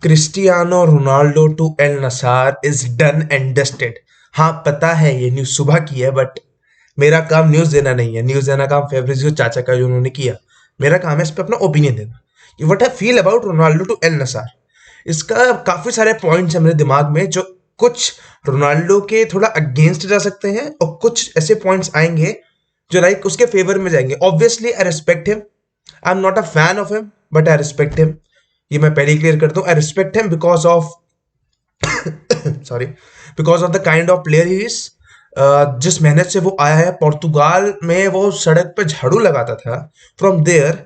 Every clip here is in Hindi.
Cristiano Ronaldo to Al Nassr is done and dusted. हाँ पता है ये न्यूज सुबह की है, बट मेरा काम न्यूज देना नहीं है। न्यूज देना काम फेब्रिजियो चाचा का जो उन्होंने किया। मेरा काम है इस पे अपना ओपिनियन देना। What I feel about Ronaldo to Al Nassr, इसका काफी सारे पॉइंट्स है मेरे दिमाग में, जो कुछ रोनाल्डो के थोड़ा अगेंस्ट जा सकते हैं और कुछ ऐसे पॉइंट्स आएंगे जो लाइक उसके फेवर में जाएंगे। Obviously I respect him, I am not a fan of him, but I respect him. ये मैं पहले क्लियर कर दूं, I respect him because of sorry, because of the kind of player he is. जिस मेहनत से वो आया है पोर्तुगाल में, वो सड़क पे झाड़ू लगाता था। From there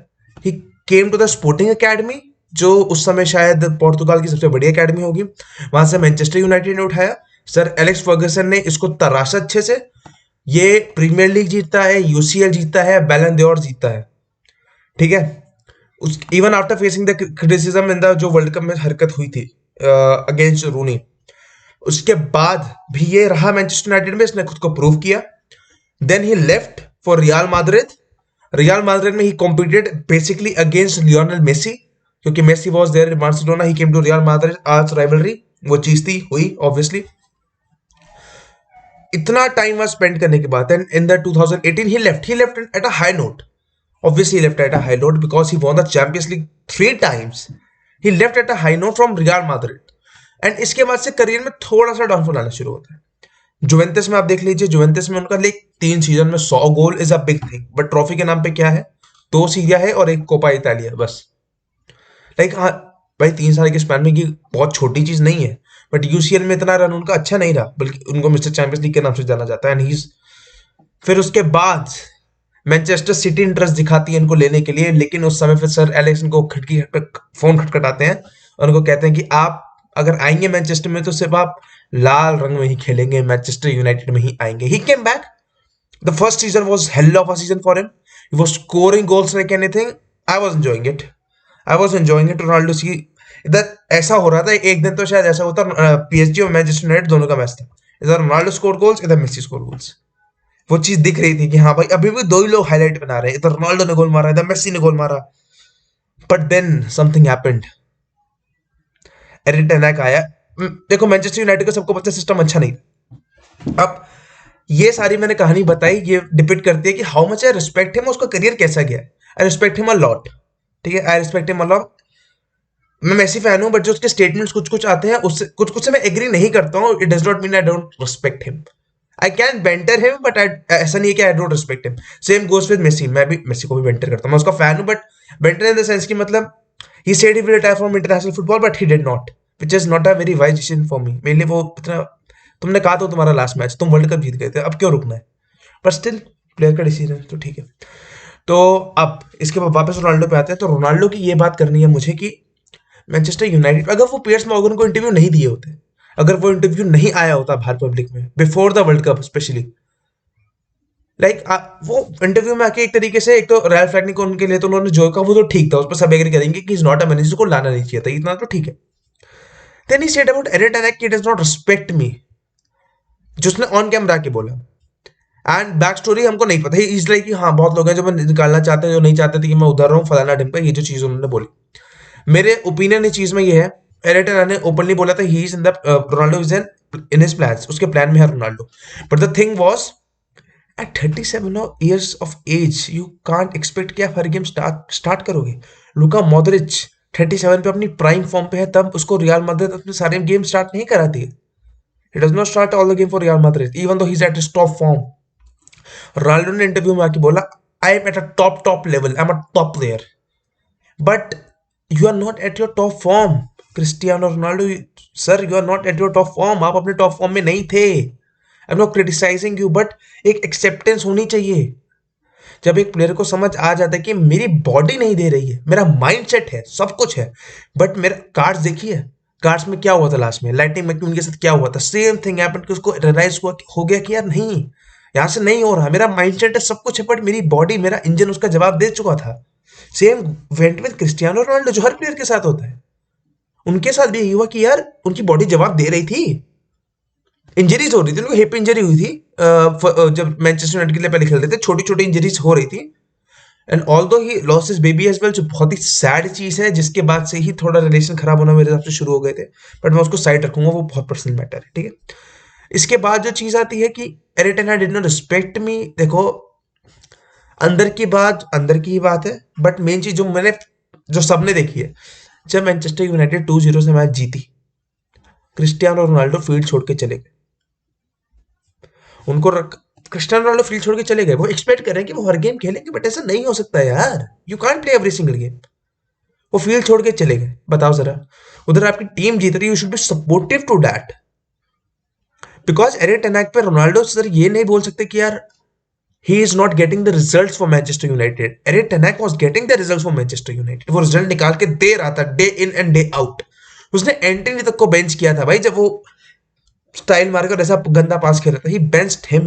he came to the sporting academy, जो उस समय शायद पोर्तुगाल की सबसे बड़ी एकेडमी होगी। वहां से मैनचेस्टर यूनाइटेड ने उठाया। सर एलेक्स फर्गसन ने इसको तराशा अच्छे से। ये प्रीमियर लीग जीतता है, यूसीएल जीतता है, बैलन d'Or जीतता है। ठीक है। उस even after facing the criticism in the जो वर्ल्ड कप में हरकत हुई थी अगेंस्ट रूनी, उसके बाद भी ये रहा मैनचेस्टर यूनाइटेड में, इसने खुद को प्रूव किया। Then he left for Real Madrid. Real Madrid में he competed basically against Lionel Messi, क्योंकि Messi was there in Barcelona, he came to Real Madrid, arch rivalry वो चीज थी, हुई ऑब्वियसली। इतना टाइम वहां स्पेंड करने के बाद in the 2018 he left at a high note. Obviously he left at a high note because he won the Champions League 3 times. He left at a high note from Real Madrid. And इसके बाद से करियर में थोड़ा सा डाउनफॉल आना शुरू होता है। जुवेंटस में आप देख लीजिए, जुवेंटस में उनका लाइक 3 सीजन में 100 goal is a big thing, but trophy के नाम पे क्या है? 2 सीरिया है और एक कोपा इतालिया, बस। लाइक हाँ भाई, 3 साल के स्पैन में ये बहुत छोटी चीज नहीं है, बट यूसीएल में इतना रन उनका अच्छा नहीं रहा, बल्कि उनको मिस्टर चैंपियंस लीग के नाम से जाना जाता है। एंड ही, फिर उसके बाद मैनचेस्टर सिटी इंटरेस्ट दिखाती है इनको लेने के लिए, लेकिन उस समय फिर सर एलेक्स इनको फोन खटखटाते हैं और उनको कहते हैं कि आप अगर आएंगे मैनचेस्टर में तो सिर्फ आप लाल रंग में ही खेलेंगे, मैनचेस्टर यूनाइटेड में ही आएंगे। He came back. The first season was hell of a season for him. He was scoring goals like anything. I was enjoying it. I was enjoying it. Ronaldo सी इधर ऐसा हो रहा था, एक दिन तो शायद ऐसा होता पीएसजी और मैनचेस्टर यूनाइटेड दोनों का मैच था। इधर रोनाल्डो स्कोर गोल्स, इधर मेसी स्कोर गोल्स। वो चीज दिख रही थी कि हाँ भाई अभी भी दो ही लोग हाईलाइट बना रहे हैं, इधर रोनाल्डो ने गोल मारा, इधर मेसी ने गोल मारा। But then something happened. Erik ten Hag आया। देखो मैनचेस्टर यूनाइटेड का सबको पता है सिस्टम अच्छा नहीं। अब ये सारी मैंने कहानी बताई, ये डिपेंड करती है कि how much I respect him, उसका करियर कैसा गया है। I respect him a lot. ठीक है, I respect him a lot. मैं मेसी फैन हूं, बट जो उसके स्टेटमेंट्स कुछ कुछ आते हैं उससे कुछ कुछ से मैं एग्री नहीं करता हूं। It does not mean I don't respect him. I can banter him, but ऐसा नहीं है कि I don't respect him. Same goes with Messi. मैं भी मेसी को भी बेंटर करता हूं, मैं उसका फैन हूं, but banter in the sense कि मतलब he said he will retire from international football, but he did not, which is not a very wise decision for me. मेरे लिए वो इतना, तुमने कहा तो तुम्हारा लास्ट मैच, तुम वर्ल्ड कप जीत गए थे, अब क्यों रुकना है? पर स्टिल प्लेयर का डिसीजन तो ठीक है। तो अब इसके बाद वापस रोनाल्डो पे आते हैं। तो रोनाल्डो की ये बात करनी है मुझे कि मैनचेस्टर यूनाइटेड, अगर वो पियर्स मॉर्गन को इंटरव्यू नहीं दिए होते, अगर वो इंटरव्यू नहीं आया होता बाहर पब्लिक में before the world cup specially, like वो इंटरव्यू में आके एक तरीके से, एक तो रैल्फ रैगनिक को उनके लिए तो उन्होंने जो कहा वो तो ठीक था, उस पर सब एग्री करेंगे कि इज नॉट अ मैनेजर, को लाना नहीं चाहिए था, इतना तो ठीक है। Then he said about Erik ten Hag कि डज नॉट रिस्पेक्ट मी, जो उसने ऑन कैमरा के बोला। एंड बैक स्टोरी हमको नहीं पता। इज लाइक हाँ बहुत लोग हैं जो मैं निकालना चाहते हैं, जो नहीं चाहते थे कि मैं उधर रहूं, फलाना ढिमका, ये जो चीज उन्होंने बोली। मेरे ओपिनियन इस चीज में ये है, एरिटन ने ओपनली बोला था he is in the Ronaldo is in his plans, उसके प्लान में है Ronaldo. But the thing was at 37 years of age you can't expect कि आप हर गेम स्टार्ट करोगे। लुका मॉडरिच 37 पे अपनी प्राइम फॉर्म पे है, तब उसको रियल मैड्रिड अपने सारे गेम स्टार्ट नहीं कराती है। He does not start all the game for Real Madrid, even though he's at his top form. Ronaldo ने इंटरव्यू में आके बोला I am at a top level, I am a top player, but you are not at your top form. Cristiano Ronaldo sir, you are not at your top form, आप अपने टॉप फॉर्म में नहीं थे। I am not criticising you, but एक एक्सेप्टेंस होनी चाहिए। जब एक प्लेयर को समझ आ जाता है कि मेरी बॉडी नहीं दे रही है, मेरा माइंडसेट है, सब कुछ है, बट मेरा कार्ड्स देखिए, कार्ड्स में क्या हुआ था लास्ट में, लाइटनिंग मैकक्यून के साथ क्या हुआ था, सेम थिंग हैपेंड कि उसको रियलाइज हुआ हो गया कि यार नहीं, यहाँ से नहीं हो रहा, मेरा माइंडसेट है, सब कुछ है, बट मेरी बॉडी, मेरा इंजन उसका जवाब दे चुका था। Same went with Cristiano Ronaldo, जो हर प्लेयर के साथ होता है। उनके साथ भी यही हुआ कि यार उनकी बॉडी जवाब दे रही थी। इंजरीज हो रही थी, उनको हिप इंजरी हुई थी जब मैनचेस्टर यूनाइटेड के लिए पहले खेल रहे थे, छोटी छोटी इंजरीज हो रही थी, and although he lost his baby as well, जो बहुत ही सैड चीज है, जिसके बाद से ही थोड़ा रिलेशन खराब होना मेरे हिसाब से शुरू हो गए थे, बट मैं उसको साइड रखूंगा, वो बहुत पर्सनल मैटर है, ठीक है। इसके बाद जो चीज आती है कि एरिक टेन हाग डिड नॉट रिस्पेक्ट मी, देखो अंदर की बात अंदर की ही बात है, बट मेन चीज जो सबने देखी है, जब मैनचेस्टर यूनाइटेड 2-0 से मैच जीती, क्रिस्टियानो रोनाल्डो फील्ड छोड़ के चले गए। उनको क्रिस्टियानो रोनाल्डो फील्ड छोड़ के चले गए, वो एक्सपेक्ट कर रहे हैं कि वो हर गेम खेलेंगे, बट ऐसा नहीं हो सकता यार, you can't play every single game. वो फील्ड छोड़ के चले गए, बताओ जरा, उधर आपकी टीम जीत रही है, you should be supportive to that. Because Erik ten Hag पे रोनाल्डो सर ये नहीं बोल सकते कि यार he is not getting the results for Manchester United. Erik ten Hag was getting the results for Manchester United. वो रिजल्ट निकाल के दे रहा था day in and day out. उसने एंटनी तक को बेंच किया था भाई, जब वो स्टाइल मारकर ऐसा गंदा पास खेल रहा था, he benched him.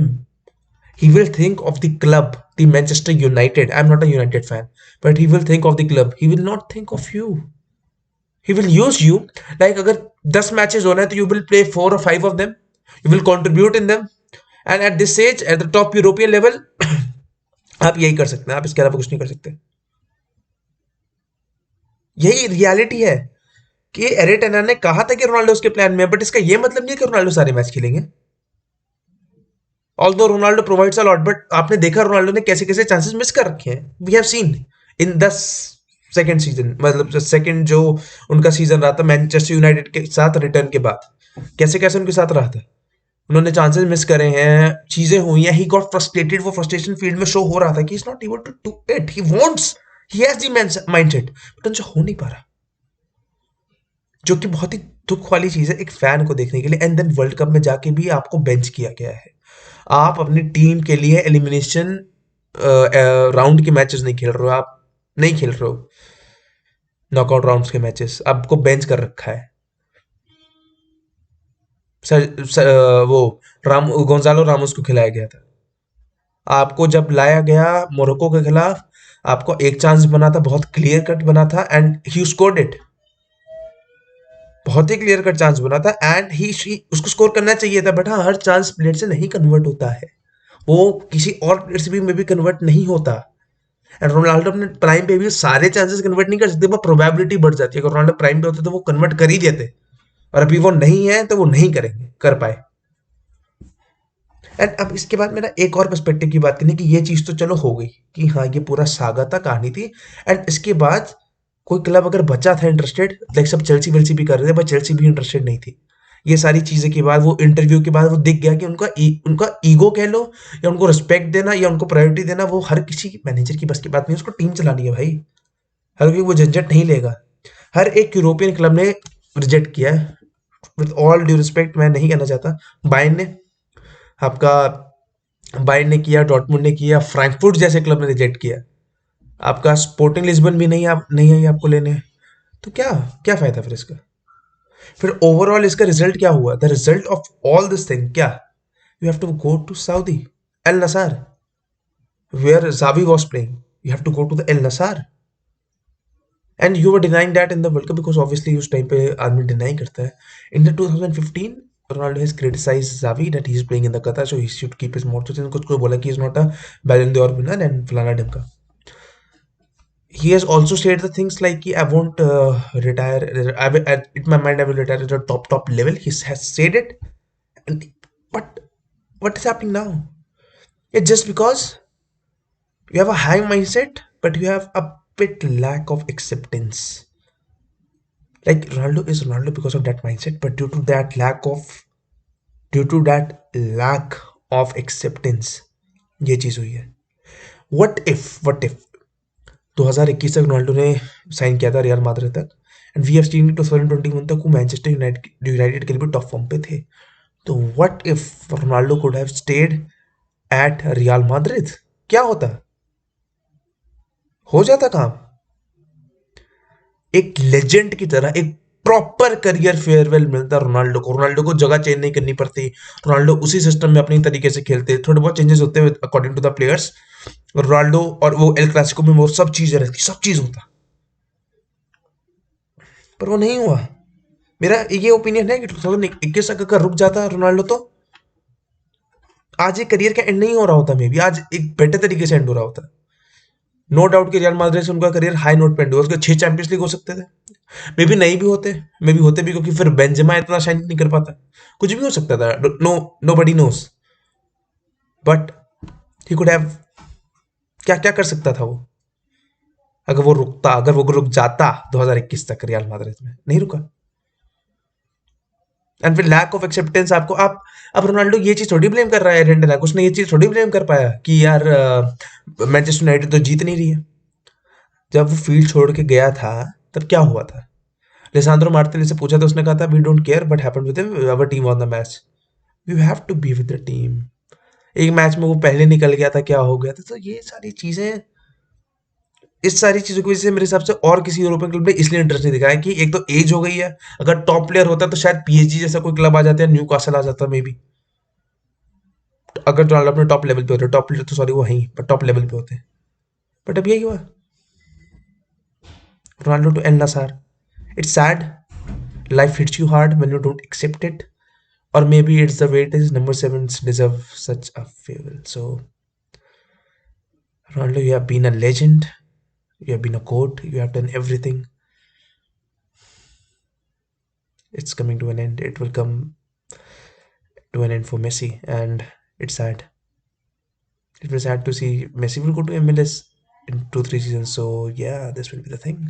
He will think of the club, the Manchester United. I'm not a United fan, but he will think of the club. He will not think of you. He will use you. Like अगर 10 मैचेस होना है तो you will play 4 or 5 of them. You will contribute in them. And at this age, at the top European level, आप यही कर सकते हैं, आप इसके अलावा कुछ नहीं कर सकते। यही रियलिटी है कि एरिक टेन हाग ने कहा था कि रोनाल्डो उसके प्लान में है, बट इसका ये मतलब नहीं है कि रोनाल्डो सारे मैच खेलेंगे। Although Ronaldo provides a lot, but आपने देखा रोनाल्डो ने कैसे कैसे चांसेस मिस कर रखे हैं, we have seen in the second season, मतलब सेकंड जो उनका सीजन रहा था मैनचेस्टर यूनाइटेड के साथ रिटर्न के बाद, कैसे कैसे उनके साथ रहा था। उन्होंने चांसेस मिस करे हैं, चीजें हुई हैं, ही गॉट फ्रस्ट्रेटेड, वो फ्रस्ट्रेशन फील्ड में शो हो रहा था कि is not able to do it, he wants, he has the mindset, but उनसे हो नहीं पा रहा, जो कि बहुत ही दुख वाली चीज है एक फैन को देखने के लिए। एंड देन वर्ल्ड कप में जाके भी आपको बेंच किया गया है, आप अपनी टीम के लिए एलिमिनेशन राउंड के मैचेस नहीं खेल रहे हो, आप नहीं खेल रहे हो नॉकआउट राउंड्स के मैचेस, आपको बेंच कर रखा है। वो गोंजालो रामोस को खिलाया गया था, आपको जब लाया गया मोरक्को के खिलाफ, आपको एक चांस बना था, बहुत क्लियर कट बना था, एंड ही स्कोर्ड इट, बहुत ही क्लियर कट चांस बना था, एंड ही उसको स्कोर करना चाहिए था, बट हाँ हर चांस प्लेयर से नहीं कन्वर्ट होता है, वो किसी और प्लेयर से भी में भी कन्वर्ट नहीं होता। एंड रोनाल्डो अपने प्राइम पे भी सारे चांसेस कन्वर्ट नहीं कर सकते, वो प्रोबेबिलिटी बढ़ जाती है, अगर रोनाल्डो प्राइम पे होते तो वो कन्वर्ट कर ही देते, और अभी वो नहीं है तो वो नहीं करेंगे, कर पाए। एंड अब इसके बाद मेरा एक और पर्सपेक्टिव की बात करनी कि ये चीज तो चलो हो गई कि हाँ ये पूरा सागा था, कहानी थी, एंड इसके बाद कोई क्लब अगर बचा था इंटरेस्टेड, लाइक सब चेल्सी वेल्सी भी कर रहे थे, बट चेल्सी भी इंटरेस्टेड नहीं थी। ये सारी चीजें के बाद, वो इंटरव्यू के बाद वो दिख गया कि उनका ईगो कह लो, या उनको रिस्पेक्ट देना, या उनको प्रायोरिटी देना, वो हर किसी मैनेजर की बस की बात नहीं, उसको टीम चलानी है भाई, हर कोई वो झंझट नहीं लेगा। हर एक यूरोपियन क्लब ने रिजेक्ट किया है, विद ऑल ड्यू रिस्पेक्ट, मैं नहीं कहना चाहता, बायर्न ने आपका, बायर्न ने किया, डॉर्टमुंड ने किया, फ्रैंकफर्ट जैसे क्लब ने रिजेक्ट किया, आपका स्पोर्टिंग लिस्बन भी नहीं आई आपको लेने, तो क्या क्या फायदा फिर इसका। फिर ओवरऑल इसका रिजल्ट क्या हुआ, the result of all this thing क्या, you have to go to Saudi Al Nassr, where Xavi was playing, you have to go to the Al Nassr, and you were denying that in the world cup, because obviously उस टाइम पे आदमी डिनाई करता है। In the 2015 Ronaldo has criticized Xavi that he is playing in the Qatar, so he should keep his mouth shut. कुछ कोई बोला कि he is not a Ballon d'Or winner and फलाना ढिमका। He has also said the things like I won't retire. In my mind, I will retire at a top level. He has said it, and but what is happening now? It's just because you have a high mindset, but you have a bit lack of acceptance. Like Ronaldo is Ronaldo because of that mindset, but due to that lack of acceptance, ये चीज हुई है। What if 2021 तक रोनाल्डो ने साइन किया था रियल माद्रिद तक, एंड वी हैव सीन 2021 तक वो मैनचेस्टर यूनाइटेड के लिए भी टॉप फॉर्म पे थे, तो what if Ronaldo could have stayed at real Madrid, क्या होता, हो जाता काम, एक लेजेंड की तरह एक प्रॉपर करियर फेयरवेल मिलता रोनाल्डो को जगह चेंज नहीं करनी पड़ती, रोनाल्डो उसी सिस्टम में अपनी तरीके से खेलते, थोड़े बहुत चेंजेस होते हैं according to the players, Ronaldo और वो एल क्लासिको में वो सब चीजें रहती, सब चीज होता, पर वो नहीं हुआ। मेरा ये ओपिनियन है कि 2021 अगर रुक जाता रोनाल्डो तो आज एक करियर का एंड नहीं हो रहा होता, मे बी आज एक बेटर तरीके से एंड हो रहा होता। नो डाउट कि रियल माद्रिद से उनका करियर हाई नोट पे एंड हुआ, उसके 6 चैंपियंस लीग हो सकते थे, मे बी नहीं भी होते, मे बी होते भी, क्योंकि फिर बेंजेमा इतना शाइन नहीं कर पाता, कुछ भी हो सकता था, no, nobody knows, but he could have, क्या क्या कर सकता था वो, अगर वो रुकता, अगर वो रुक जाता 2021 तक रियल माद्रिद में, नहीं रुका। एंड फिर लैक ऑफ एक्सेप्टेंस, आपको आप, अब रोनाल्डो ये चीज थोड़ी ब्लेम कर रहा है एरेंडा, उसने ये चीज थोड़ी ब्लेम कर पाया कि यार मैनचेस्टर यूनाइटेड तो जीत नहीं रही है। जब वो फील्ड छोड़ के गया था तब क्या हुआ था, लिसांद्रो मार्टिनेली से पूछा तो उसने कहा था we don't care what happened with him, our team won the match, you have to be with the team. एक मैच में वो पहले निकल गया था, क्या हो गया था, तो ये सारी चीजें, इस सारी चीजों की वजह से मेरे हिसाब से और किसी यूरोपियन क्लब ने इसलिए इंटरेस्ट नहीं दिखाया कि एक तो एज हो गई है, अगर टॉप प्लेयर होता तो शायद पीएसजी जैसा कोई क्लब आ जाता है, न्यू कासल आ जाता मे बी, अगर रोनाल्डो अपने टॉप लेवल पे होते, टॉप प्लेयर तो सॉरी वो वहीं पर टॉप लेवल पे होते, बट अब यही हुआ, Ronaldo to Al Nassr, it's sad, life hits you hard when you don't accept it, or maybe it's the way it is. Number sevens deserve such a farewell. So Ronaldo, you have been a legend, you have been a goat, you have done everything. It's coming to an end, it will come to an end for Messi, and it's sad, it was sad to see Messi will go to MLS in 2-3 seasons. So yeah, this will be the thing.